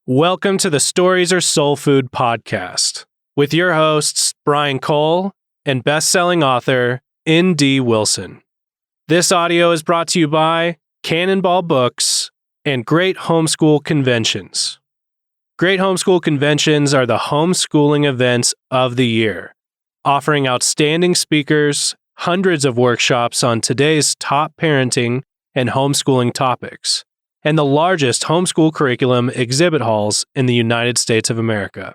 Welcome to the Stories Are Soul Food podcast with your hosts, Brian Cole and best-selling author, N.D. Wilson. This audio is brought to you by Cannonball Books and Great Homeschool Conventions. Great Homeschool Conventions are the homeschooling events of the year, offering outstanding speakers, hundreds of workshops on today's top parenting and homeschooling topics, and the largest homeschool curriculum exhibit halls in the United States of America.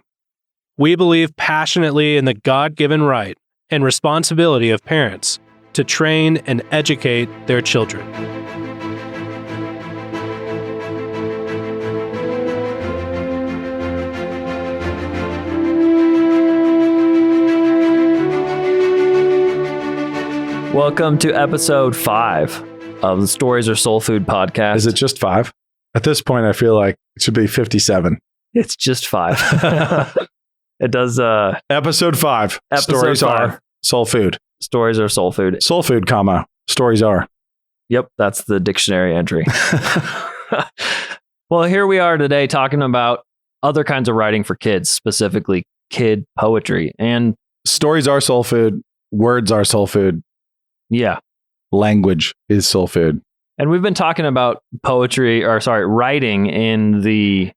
We believe passionately in the God-given right and responsibility of parents to train and educate their children. Welcome to episode 5 of the Stories Are Soul Food podcast. Is it just 5? At this point, I feel like it should be 57. It's just 5. It does. Episode 5. Stories 5. Are Soul Food. Stories Are Soul Food. Soul Food, comma. Stories are. Yep, that's the dictionary entry. Well, here we are today talking about other kinds of writing for kids, specifically kid poetry. And Stories are soul food. Words are soul food. yeah. Language is soul food. And we've been talking about writing in the,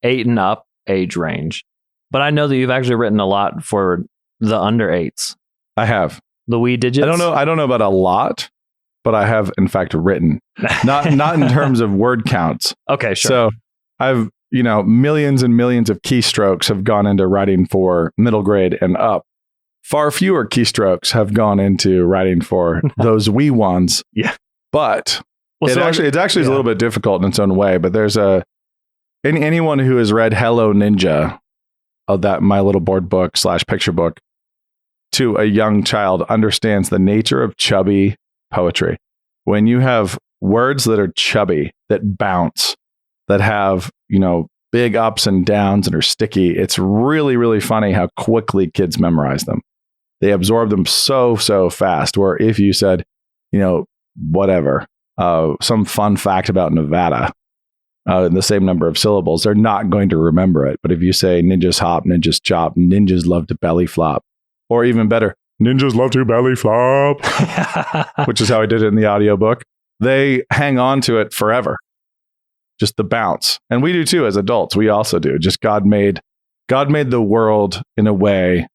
8 and up age range. But I know that you've actually written a lot for the under 8s. I have. The wee digits? I don't know about a lot, but I have in fact written. Not in terms of word counts. Okay, sure. So I've, millions and millions of keystrokes have gone into writing for middle grade and up. Far fewer keystrokes have gone into writing for those wee ones. Yeah. But it's actually a little bit difficult in its own way. But there's anyone who has read Hello Ninja, that My Little Board book / picture book, to a young child understands the nature of chubby poetry. When you have words that are chubby, that bounce, that have, big ups and downs and are sticky, it's really, really funny how quickly kids memorize them. They absorb them so fast. Where if you said, whatever, some fun fact about Nevada, in the same number of syllables, they're not going to remember it. But if you say ninjas hop, ninjas chop, ninjas love to belly flop, or even better, ninjas love to belly flop, which is how I did it in the audiobook, they hang on to it forever. Just the bounce. And we do too as adults. We also do. Just God made the world in a way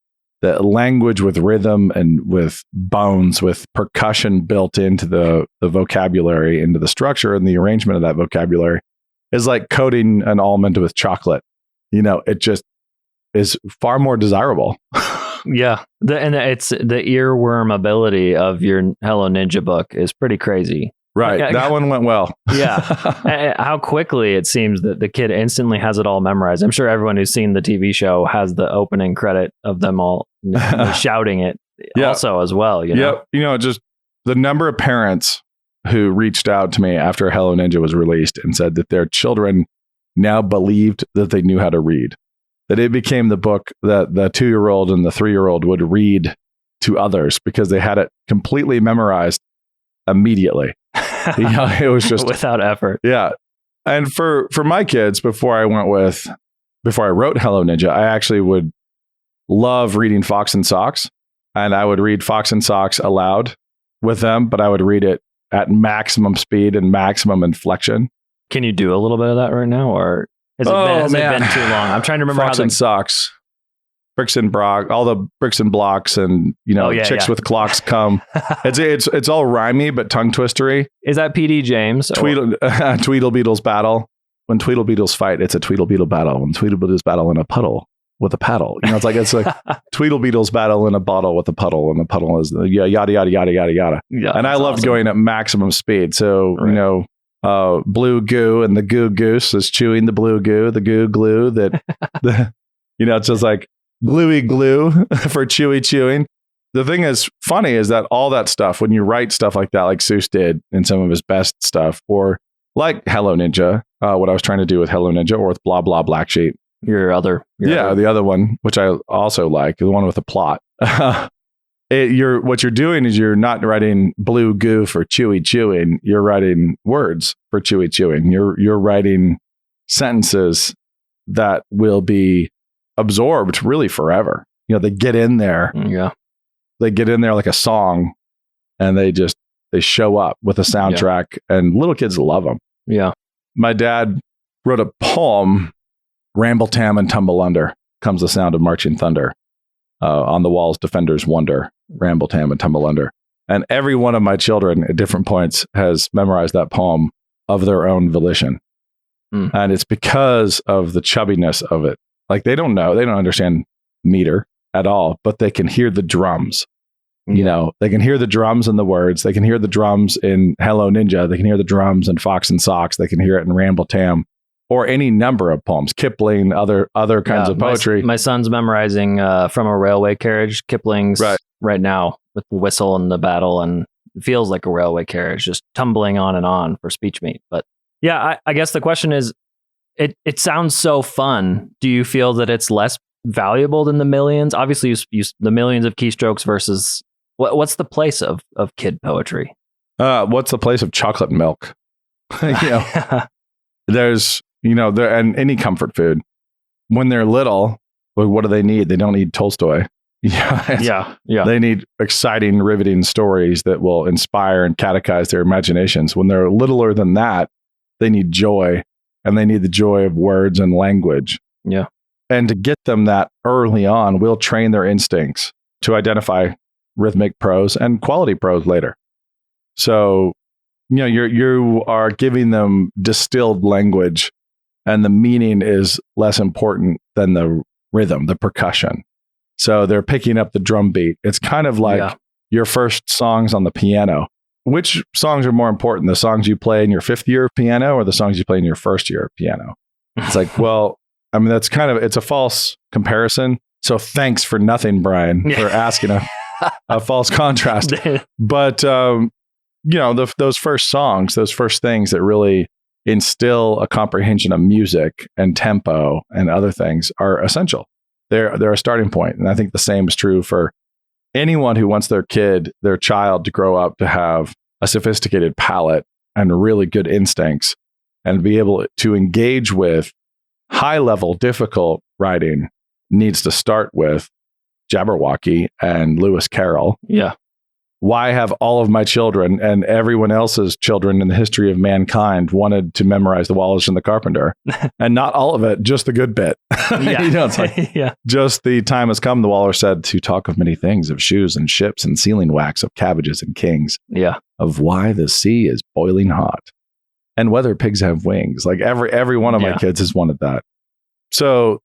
that language with rhythm and with bones, with percussion built into the vocabulary, into the structure and the arrangement of that vocabulary, is like coating an almond with chocolate. It just is far more desirable. Yeah. It's the earworm ability of your Hello Ninja book is pretty crazy. Right. That one went well. Yeah. How quickly it seems that the kid instantly has it all memorized. I'm sure everyone who's seen the TV show has the opening credit of them all shouting it also as well. Yep. Just the number of parents who reached out to me after Hello Ninja was released and said that their children now believed that they knew how to read, that it became the book that the 2-year-old and the 3-year-old would read to others because they had it completely memorized immediately. It was just without effort. Yeah. And for my kids, before I wrote Hello Ninja, I actually would love reading Fox and Socks, and I would read Fox and Socks aloud with them, but I would read it at maximum speed and maximum inflection. Can you do a little bit of that right now, or has it been too long? I'm trying to remember Fox and Socks. Bricks and Brock, all the bricks and blocks, and chicks with clocks come. It's all rhymey but tongue twistery. Is that PD James? Tweedlebeetles battle. When Tweedlebeetles fight, it's a Tweedlebeetle battle. When Tweedlebeetles battle in a puddle with a paddle, it's like Tweedlebeetles battle in a bottle with a puddle, and the puddle is yada yada yada yada yada. Yeah, and I loved going at maximum speed. So right. Blue goo and the goo goose is chewing the blue goo, the goo glue that it's just like gluey glue for chewy chewing. The thing is funny is that all that stuff, when you write stuff like that, like Seuss did in some of his best stuff, or like Hello Ninja, what I was trying to do with Hello Ninja, or with Blah Blah Black Sheep. The other one, which I also like, the one with a plot. What you're doing is you're not writing blue goo for chewy chewing. You're writing words for chewy chewing. You're writing sentences that will be absorbed really forever. They get in there. Yeah. They get in there like a song, and they show up with a soundtrack, and little kids love them. Yeah. My dad wrote a poem, Ramble Tam and Tumble Under, comes the sound of marching thunder. On the walls, defenders wonder, Ramble Tam and Tumble Under. And every one of my children at different points has memorized that poem of their own volition. And it's because of the chubbiness of it. Like they don't understand meter at all, but they can hear the drums. They can hear the drums in the words. They can hear the drums in Hello Ninja. They can hear the drums in Fox and Socks. They can hear it in Ramble Tam, or any number of poems, Kipling, other kinds of poetry. My son's memorizing From a Railway Carriage, Kipling's right now with the whistle and the battle, and it feels like a railway carriage just tumbling on and on for speech meet. But yeah, I guess the question is, it sounds so fun. Do you feel that it's less valuable than the millions? Obviously, the millions of keystrokes versus what's the place of kid poetry? What's the place of chocolate milk? There's and any comfort food. When they're little, what do they need? They don't need Tolstoy. Yeah. They need exciting, riveting stories that will inspire and catechize their imaginations. When they're littler than that, they need joy, and they need the joy of words and language. Yeah. And to get them that early on, we'll train their instincts to identify rhythmic prose and quality prose later. So, you are giving them distilled language, and the meaning is less important than the rhythm, the percussion. So they're picking up the drum beat. It's kind of like your first songs on the piano. Which songs are more important? The songs you play in your 5th year of piano, or the songs you play in your 1st year of piano? It's like, well, I mean, it's a false comparison. So thanks for nothing, Brian, for asking a false contrast. But, those first songs, those first things that really instill a comprehension of music and tempo and other things are essential. They're a starting point. And I think the same is true for anyone who wants their child to grow up to have a sophisticated palate and really good instincts and be able to engage with high-level, difficult writing needs to start with Jabberwocky and Lewis Carroll. Yeah. Why have all of my children and everyone else's children in the history of mankind wanted to memorize The Wallace and the Carpenter? And not all of it, just the good bit. It's like, just the time has come, the Waller said, to talk of many things, of shoes and ships and sealing wax, of cabbages and kings. Yeah. Of why the sea is boiling hot and whether pigs have wings. Like every one of my kids has wanted that. So,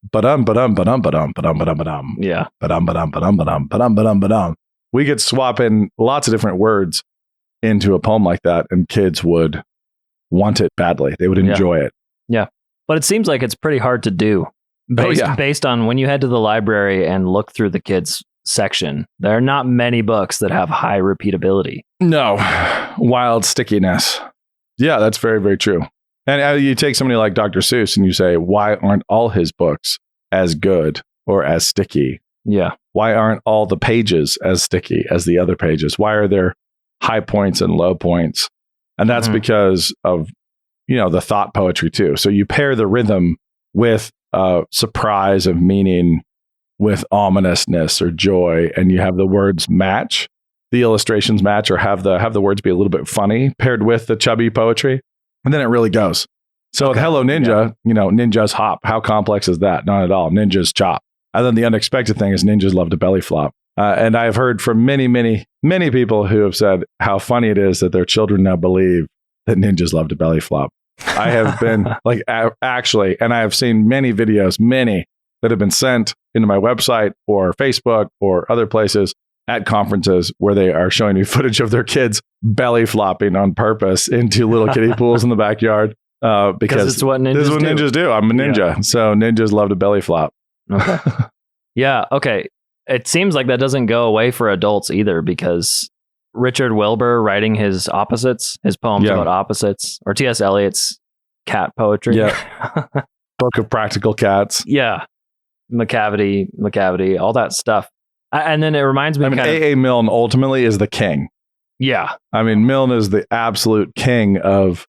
we could swap in lots of different words into a poem like that, and kids would want it badly. They would enjoy it. Yeah. But it seems like it's pretty hard to do based on when you head to the library and look through the kids section. There are not many books that have high repeatability. No. Wild stickiness. Yeah, that's very, very true. And you take somebody like Dr. Seuss and you say, why aren't all his books as good or as sticky? Yeah. Why aren't all the pages as sticky as the other pages? Why are there high points and low points? And that's because of, the thought poetry too. So you pair the rhythm with surprise of meaning, with ominousness or joy, and you have the words match, the illustrations match, or have the words be a little bit funny paired with the chubby poetry. And then it really goes. So with Hello Ninja, ninjas hop. How complex is that? Not at all. Ninjas chop. And then the unexpected thing is ninjas love to belly flop. And I've heard from many, many, many people who have said how funny it is that their children now believe that ninjas love to belly flop. I have been actually, and I have seen many videos, many that have been sent into my website or Facebook or other places at conferences where they are showing me footage of their kids belly flopping on purpose into little kiddie pools in the backyard. Because it's what ninjas this is what ninjas do. I'm a ninja. Yeah. So ninjas love to belly flop. Okay. Yeah. Okay. It seems like that doesn't go away for adults either, because Richard Wilbur writing his opposites, his poems about opposites, or T.S. Eliot's cat poetry. Yeah. Book of Practical Cats. Yeah. McCavity, all that stuff. And then it reminds me. A.A. Milne ultimately is the king. Yeah. Milne is the absolute king of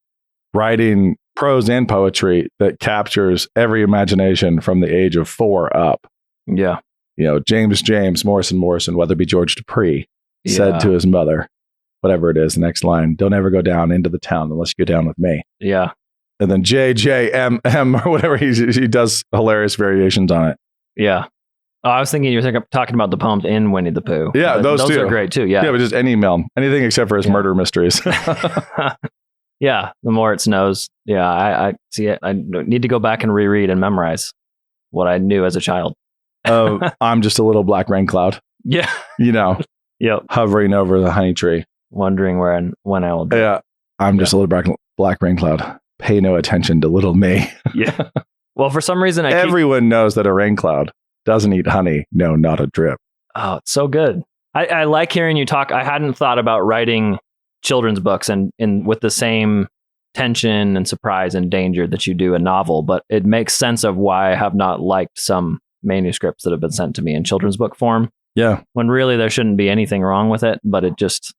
writing prose and poetry that captures every imagination from the age of 4 up. Yeah. James, Morrison, Weatherby George Dupree said to his mother, whatever it is, the next line, don't ever go down into the town unless you go down with me. Yeah. And then JJMM or whatever, he does hilarious variations on it. Yeah. Oh, I was thinking you were talking about the poems in Winnie the Pooh. Yeah, those two are great too. Yeah. Yeah, but just any Melm, anything except for his murder mysteries. Yeah, the more it snows. Yeah, I see it. I need to go back and reread and memorize what I knew as a child. I'm just a little black rain cloud. Yeah. Yep. Hovering over the honey tree. Wondering when I will be. Yeah. I'm just a little black rain cloud. Pay no attention to little me. Yeah. Well, for some reason, everyone knows that a rain cloud doesn't eat honey. No, not a drip. Oh, it's so good. I like hearing you talk. I hadn't thought about writing children's books and with the same tension and surprise and danger that you do a novel, but it makes sense of why I have not liked some manuscripts that have been sent to me in children's book form. Yeah. When really there shouldn't be anything wrong with it, but it just,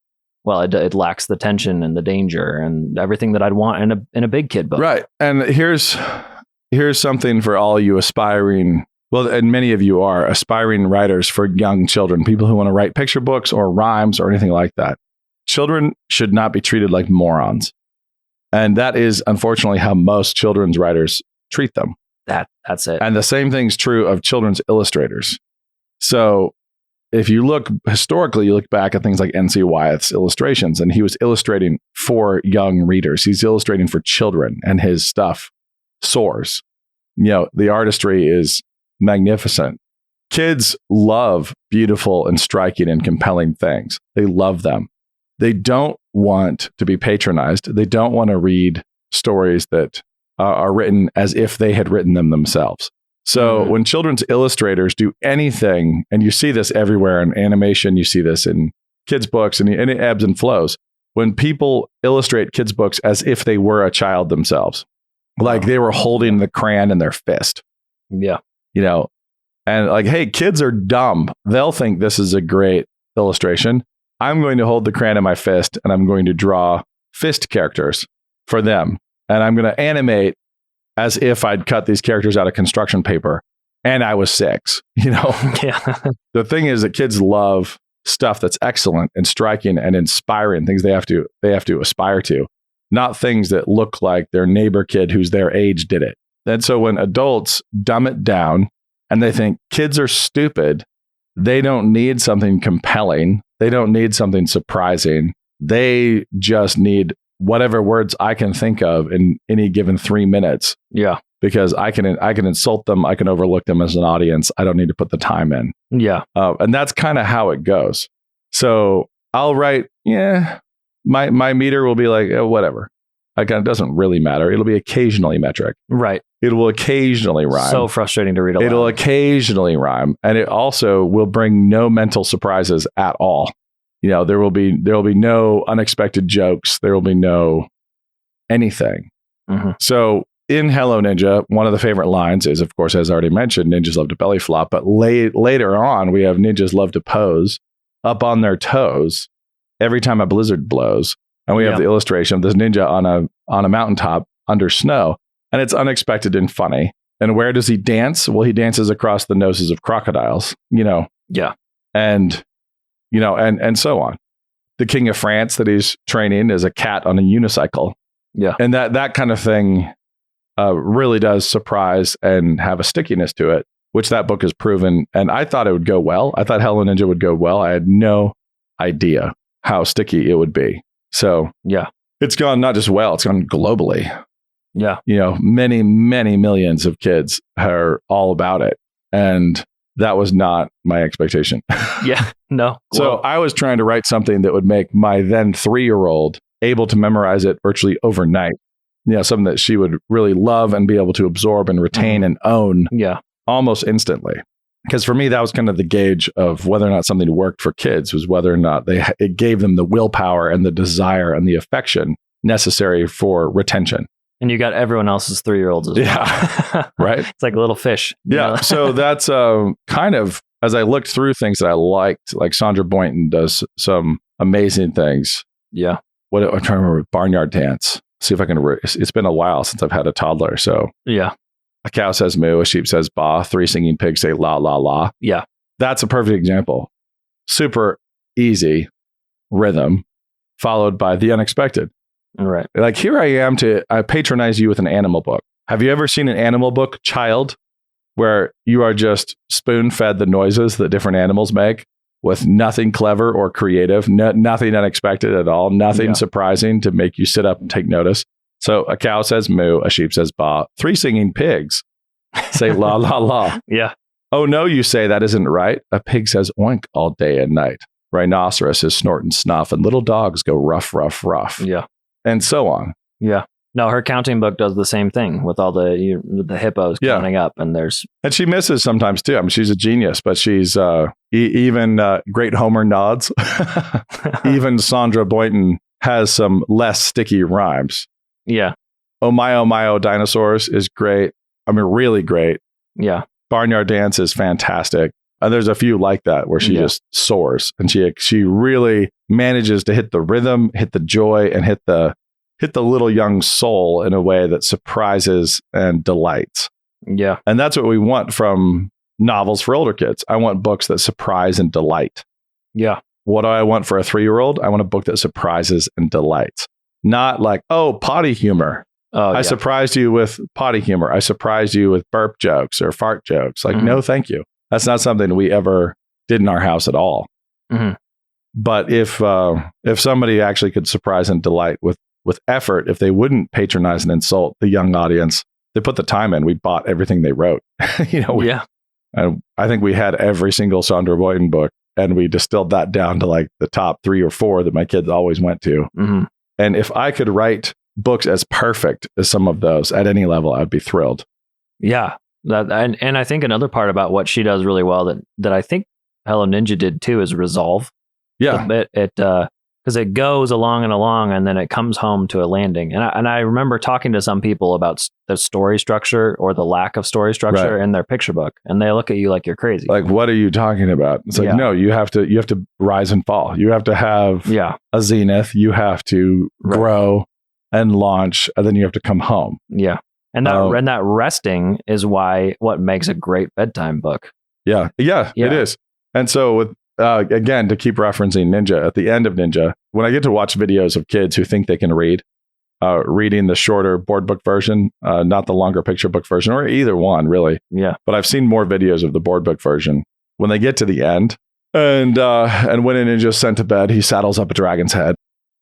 it lacks the tension and the danger and everything that I'd want in a big kid book. Right. And here's something for all you aspiring, and many of you are aspiring writers for young children, people who want to write picture books or rhymes or anything like that. Children should not be treated like morons. And that is unfortunately how most children's writers treat them. That's it. And the same thing's true of children's illustrators. So if you look historically, you look back at things like N.C. Wyeth's illustrations, and he was illustrating for young readers. He's illustrating for children, and his stuff soars. The artistry is magnificent. Kids love beautiful and striking and compelling things. They love them. They don't want to be patronized. They don't want to read stories that are written as if they had written them themselves. So when children's illustrators do anything, and you see this everywhere in animation, you see this in kids' books, and it ebbs and flows. When people illustrate kids' books as if they were a child themselves, like they were holding the crayon in their fist. Yeah. And like, hey, kids are dumb. They'll think this is a great illustration. I'm going to hold the crayon in my fist and I'm going to draw fist characters for them. And I'm going to animate as if I'd cut these characters out of construction paper and I was 6, Yeah. The thing is that kids love stuff that's excellent and striking and inspiring, things they have to aspire to, not things that look like their neighbor kid who's their age did it. And so when adults dumb it down and they think kids are stupid, they don't need something compelling. They don't need something surprising. They just need whatever words I can think of in any given 3 minutes. Yeah. Because I can insult them. I can overlook them as an audience. I don't need to put the time in. Yeah. And that's kind of how it goes. So I'll write, my meter will be like, whatever. It doesn't really matter. It'll be occasionally metric. Right. It will occasionally rhyme. So frustrating to read aloud. It'll occasionally rhyme. And it also will bring no mental surprises at all. There will be no unexpected jokes. There will be no anything. Mm-hmm. So in Hello Ninja, one of the favorite lines is, of course, as I already mentioned, ninjas love to belly flop. But later on, we have ninjas love to pose up on their toes every time a blizzard blows. And we have the illustration of this ninja on a mountaintop under snow. And it's unexpected and funny. And where does he dance? Well, he dances across the noses of crocodiles, Yeah. And, and so on. The King of France that he's training is a cat on a unicycle. Yeah. And that kind of thing really does surprise and have a stickiness to it, which that book has proven. And I thought it would go well. I thought Hello Ninja would go well. I had no idea how sticky it would be. So yeah, it's gone not just well, it's gone globally. Yeah. Many, many millions of kids are all about it. And that was not my expectation. Yeah, no. So I was trying to write something that would make my then 3-year-old able to memorize it virtually overnight. Something that she would really love and be able to absorb and retain and own almost instantly. Because for me, that was kind of the gauge of whether or not something worked for kids, was whether or not it gave them the willpower and the desire and the affection necessary for retention. And you got everyone else's 3-year-olds as well. Right? It's like a little fish. Yeah. So that's kind of, as I looked through things that I liked, like Sandra Boynton does some amazing things. Yeah. I'm trying to remember, Barnyard Dance. see if I can. It's been a while since I've had a toddler. So yeah. A cow says moo, a sheep says ba, 3 singing pigs say la, la, la. Yeah. That's a perfect example. Super easy rhythm followed by the unexpected. Right. Like here I am I patronize you with an animal book. Have you ever seen an animal book, child, where you are just spoon-fed the noises that different animals make with nothing clever or creative, nothing unexpected at all, nothing surprising to make you sit up and take notice? So a cow says moo, a sheep says ba, 3 singing pigs say la, la, la. Yeah. Oh no, you say that isn't right. A pig says oink all day and night. Rhinoceroses snort and snuff, and little dogs go ruff, ruff, ruff. Yeah. And so on. Yeah. No, her counting book does the same thing with all the hippos counting up, and she misses sometimes too. I mean, she's a genius, but she's even great Homer nods. Even Sandra Boynton has some less sticky rhymes. Yeah. Oh my, dinosaurs is great. I mean, really great. Yeah. Barnyard Dance is fantastic. And there's a few like that where she just soars, and she really manages to hit the rhythm, hit the joy, and hit the little young soul in a way that surprises and delights. Yeah. And that's what we want from novels for older kids. I want books that surprise and delight. Yeah. What do I want for a 3-year-old? I want a book that surprises and delights. Not like, oh, potty humor. Oh, I surprised you with potty humor. I surprised you with burp jokes or fart jokes. Like, no, thank you. That's not something we ever did in our house at all. Mm-hmm. But if somebody actually could surprise and delight with effort, if they wouldn't patronize and insult the young audience, they put the time in. We bought everything they wrote. And I think we had every single Sandra Boynton book, and we distilled that down to like the top 3 or 4 that my kids always went to. Mm-hmm. And if I could write books as perfect as some of those at any level, I'd be thrilled. Yeah. And I think another part about what she does really well that I think Hello Ninja did too is resolve. Yeah. Because it goes along and then it comes home to a landing. And I remember talking to some people about the story structure or the lack of story structure in their picture book, and they look at you like you're crazy. Like, what are you talking about? It's like, no, you have to rise and fall. You have to have a zenith. You have to grow and launch, and then you have to come home. Yeah. And that resting is what makes a great bedtime book. Yeah, it is. And so with again, to keep referencing Ninja, at the end of Ninja, when I get to watch videos of kids who think they can read, reading the shorter board book version, not the longer picture book version, or either one really. Yeah. But I've seen more videos of the board book version. When they get to the end, and when a ninja's sent to bed, he saddles up a dragon's head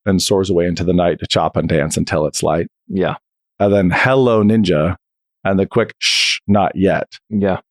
and soars away into the night to chop and dance until it's light. Yeah. And then hello ninja, and the quick shh, not yet. Yeah.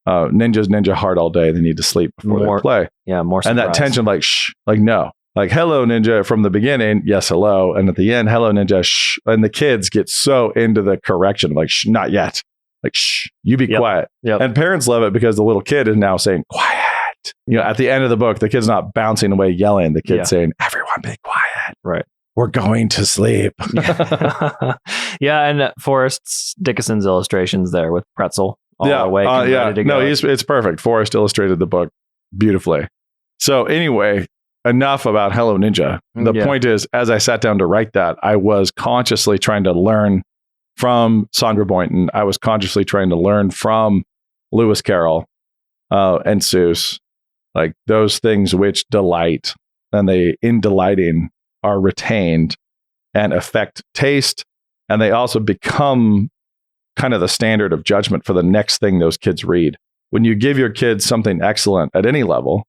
Ninjas ninja hard all day. They need to sleep before they play. Yeah, more surprise. And that tension, like shh, like no, like hello ninja from the beginning, yes hello, and at the end hello ninja shh, and the kids get so into the correction, like shh, not yet, like shh, you be quiet. Yep. And parents love it because the little kid is now saying quiet. You know, at the end of the book, the kid's not bouncing away yelling. The kid's saying, "Everyone be quiet. Right, we're going to sleep." Yeah, and Forrest Dickinson's illustrations there with Pretzel. Awake ready to go. No, it's perfect. Forrest illustrated the book beautifully. So anyway, enough about Hello Ninja. The point is, as I sat down to write that, I was consciously trying to learn from Sandra Boynton. I was consciously trying to learn from Lewis Carroll and Seuss, like those things which delight, and they, in delighting, are retained and affect taste, and they also become kind of the standard of judgment for the next thing those kids read. When you give your kids something excellent at any level,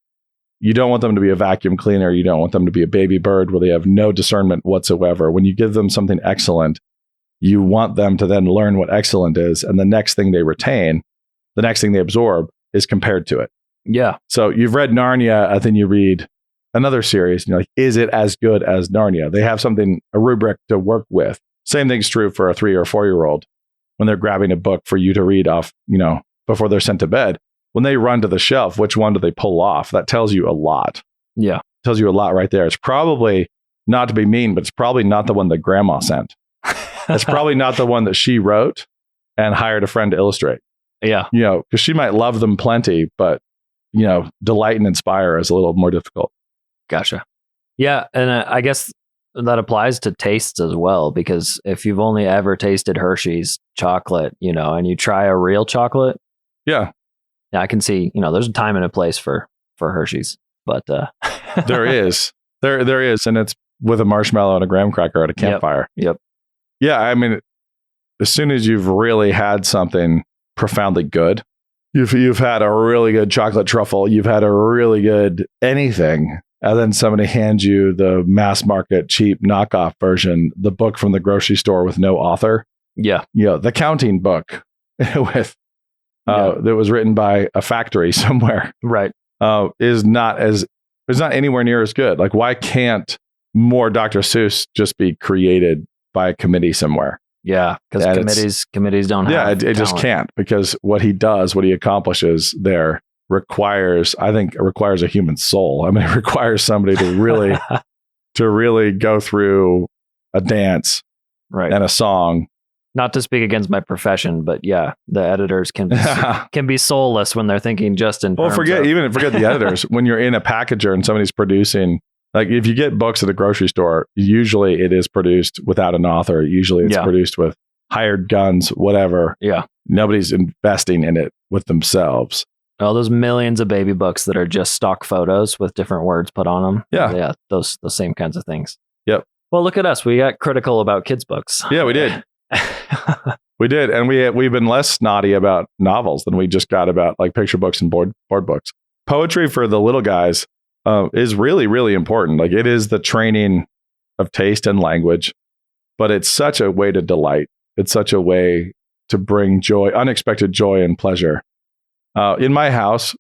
you don't want them to be a vacuum cleaner. You don't want them to be a baby bird where they have no discernment whatsoever. When you give them something excellent, you want them to then learn what excellent is. And the next thing they retain, the next thing they absorb, is compared to it. Yeah. So you've read Narnia, and then you read another series, and you're like, is it as good as Narnia? They have something, a rubric to work with. Same thing's true for a 3 or 4-year-old. When they're grabbing a book for you to read off, before they're sent to bed, when they run to the shelf, which one do they pull off? That tells you a lot. Yeah. It tells you a lot right there. It's probably, not to be mean, but it's probably not the one that grandma sent. It's probably not the one that she wrote and hired a friend to illustrate. Yeah. Because she might love them plenty, but, delight and inspire is a little more difficult. Gotcha. Yeah. And I guess that applies to tastes as well, because if you've only ever tasted Hershey's chocolate, and you try a real chocolate, yeah, I can see, there's a time and a place for Hershey's, but there is, and it's with a marshmallow and a graham cracker at a campfire. Yep. Yeah, I mean, as soon as you've really had something profoundly good, you've had a really good chocolate truffle, you've had a really good anything, and then somebody hands you the mass market cheap knockoff version, the book from the grocery store with no author. Yeah. The counting book with that was written by a factory somewhere. Right. Is not anywhere near as good. Like, why can't more Dr. Seuss just be created by a committee somewhere? Yeah, because committees don't have. Yeah, it just can't, because what he accomplishes there requires a human soul. I mean, it requires somebody to really go through a dance, right, and a song. Not to speak against my profession, but yeah, the editors can be soulless when they're thinking just in. Well, forget the editors. When you're in a packager and somebody's producing, like if you get books at a grocery store, usually it is produced without an author. Usually it's produced with hired guns, whatever. Yeah, nobody's investing in it with themselves. All those millions of baby books that are just stock photos with different words put on them. Yeah, those same kinds of things. Yep. Well, look at us. We got critical about kids' books. Yeah, we did. We did, and we've been less snotty about novels than we just got about like picture books and board books. Poetry for the little guys is really, really important. Like, it is the training of taste and language, but it's such a way to delight. It's such a way to bring joy, unexpected joy and pleasure. In my house,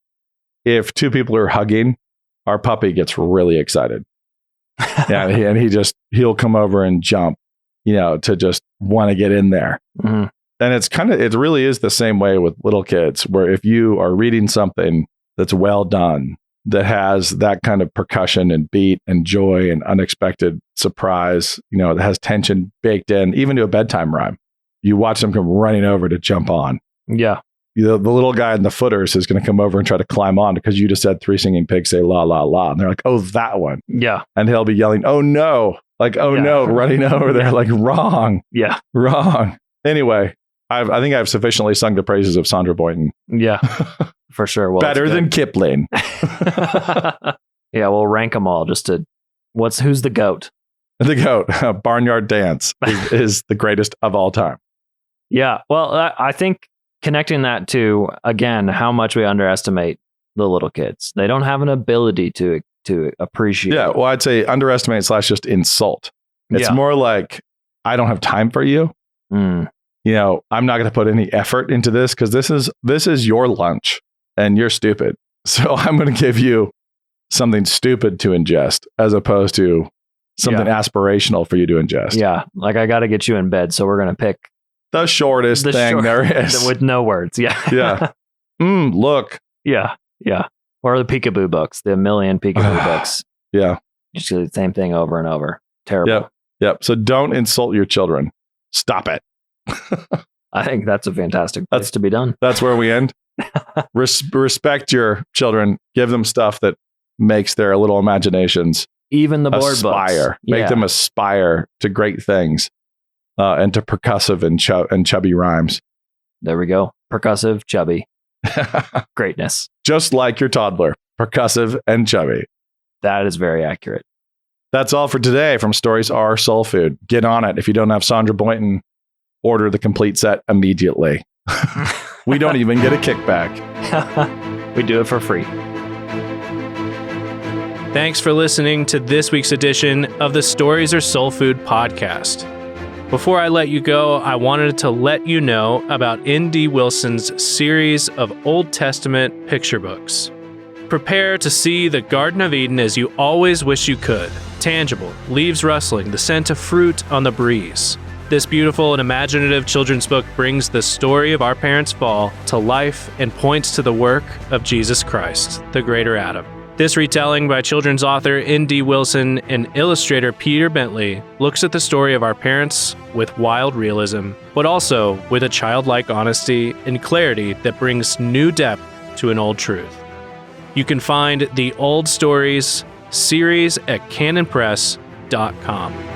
if two people are hugging, our puppy gets really excited. Yeah, and he'll come over and jump, to just want to get in there. Mm-hmm. And it really is the same way with little kids, where if you are reading something that's well done, that has that kind of percussion and beat and joy and unexpected surprise, that has tension baked in, even to a bedtime rhyme, you watch them come running over to jump on. Yeah. The little guy in the footers is going to come over and try to climb on because you just said three singing pigs say la, la, la. And they're like, oh, that one. Yeah. And he'll be yelling, oh, no. Like, oh, no, running over there. Like, wrong. Yeah. Wrong. Anyway, I think I've sufficiently sung the praises of Sandra Boynton. Yeah, for sure. Well, better than Kipling. Yeah, we'll rank them all just to who's the GOAT? The GOAT. Barnyard Dance is the greatest of all time. Yeah. Well, I think connecting that to, again, how much we underestimate the little kids. They don't have an ability to appreciate. Yeah. Well, I'd say underestimate / just insult. It's more like, I don't have time for you. Mm. I'm not going to put any effort into this because this is your lunch and you're stupid. So I'm going to give you something stupid to ingest as opposed to something aspirational for you to ingest. Yeah. Like, I got to get you in bed. So we're going to pick the shortest thing there is. With no words. Yeah. Yeah. Look. Yeah. Yeah. Or the peekaboo books, the million peekaboo books. Yeah. Just do the same thing over and over. Terrible. Yep. So don't insult your children. Stop it. I think that's a fantastic place to be done. That's where we end. Respect your children. Give them stuff that makes their little imaginations even the board books. Make them aspire to great things and to percussive and chubby rhymes. There we go. Percussive, chubby. Greatness. Just like your toddler. Percussive and chubby. That is very accurate. That's all for today from Stories Are Soul Food. Get on it. If you don't have Sandra Boynton, order the complete set immediately. We don't even get a kickback. We do it for free. Thanks for listening to this week's edition of the Stories Are Soul Food podcast. Before I let you go, I wanted to let you know about N.D. Wilson's series of Old Testament picture books. Prepare to see the Garden of Eden as you always wish you could. Tangible, leaves rustling, the scent of fruit on the breeze. This beautiful and imaginative children's book brings the story of our parents' fall to life and points to the work of Jesus Christ, the greater Adam. This retelling by children's author N.D. Wilson and illustrator Peter Bentley looks at the story of our parents with wild realism, but also with a childlike honesty and clarity that brings new depth to an old truth. You can find the Old Stories series at canonpress.com. www.thebrightlife.com.